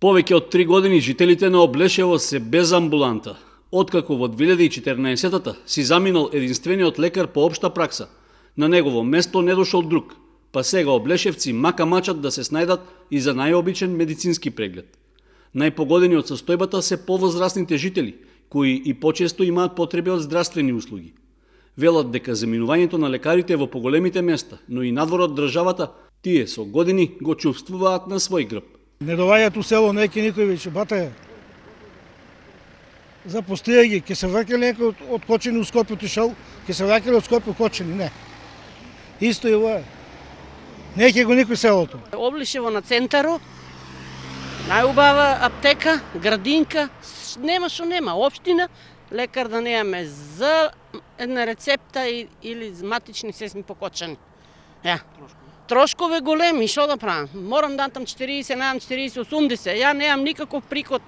Повеќе од 3 години жителите на Облешево се без амбуланта, откако во 2014-та си заминал единствениот лекар по општа пракса. На негово место не дошол друг, па сега облешевци мака мачат да се снајдат и за најобичен медицински преглед. Најпогодени од состојбата се повозрастните жители, кои и почесто имаат потреби од здравствени услуги. Велат дека заминувањето на лекарите во поголемите места, но и надвор од државата, тие со години го чувствуваат на свој грб. Не доваѓаат у село, неки никој веќе батаја. Запустија ги, ќе се враќале некој од Кочани у Скопје отишал, ќе се враќале од Скопје у Кочани, не. Исто и ова е. Не ќе го никој селото. Облешево на центару, најубава аптека, градинка, нема што нема. Општина, лекар да немаме за една рецепта или за матични сесми по Кочани. Ја. Трошкове големи, што да правам? Морам да дам 40, најам 40, 80. Ја немам никаков приход,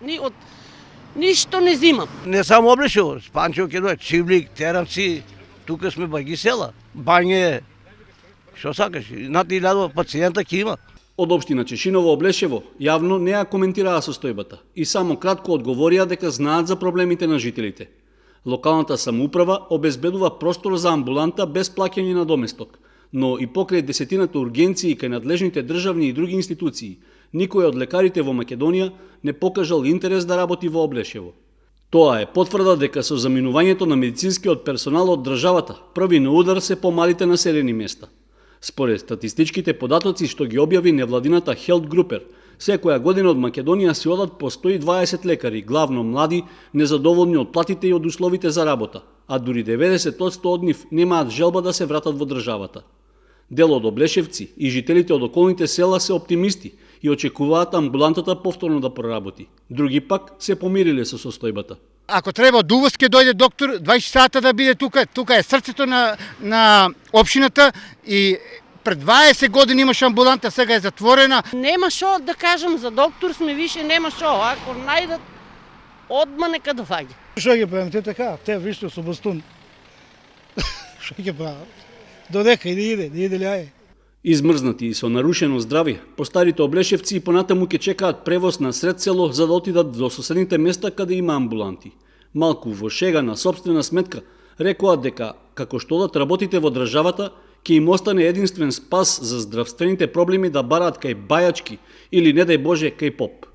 ништо не зимам. Не само Облешево, Панчево ќе дојде, Чивлик, Теранци, тука сме баги села. Бање, што сакаш, над 1000 пациента ќе има. Од општина Чешиново Облешево јавно не ја коментираа состојбата и само кратко одговорија дека знаат за проблемите на жителите. Локалната самоуправа обезбедува простор за амбуланта без плаќање на доместок, но и покрај десетината ургенции кај надлежните државни и други институции, никој од лекарите во Македонија не покажал интерес да работи во Облешево. Тоа е потврда дека со заминувањето на медицинскиот персонал од државата, први на удар се помалите населени места. Според статистичките податоци што ги објави невладината Health Grouper, секоја година од Македонија се одат по 120 лекари, главно млади, незадоволни од платите и од условите за работа, а дури 90% од нив немаат желба да се вратат во државата. Дел од облешевци и жителите од околните села се оптимисти и очекуваат амбулантата повторно да проработи. Други пак се помириле со состојбата. Ако треба од увоз ќе дојде доктор 20 сата да биде тука. Тука е срцето на општината и пред 20 години имаше амбуланта, сега е затворена. Нема што да кажам за доктор сме више, нема што. Ако најдат, одма нека доаѓа. Што ќе правим, те така, те виште со бастун. Што ќе прават? Додека и да иде љаје. Измрзнати и со нарушено здравје, постарите облешевци и понатаму ќе чекаат превоз на сред село за да отидат до соседните места каде има амбуланти. Малку во шега на собствена сметка рекоа дека како што одат работите во државата, ќе им остане единствен спас за здравствените проблеми да бараат кај бајачки или не дај Боже кај поп.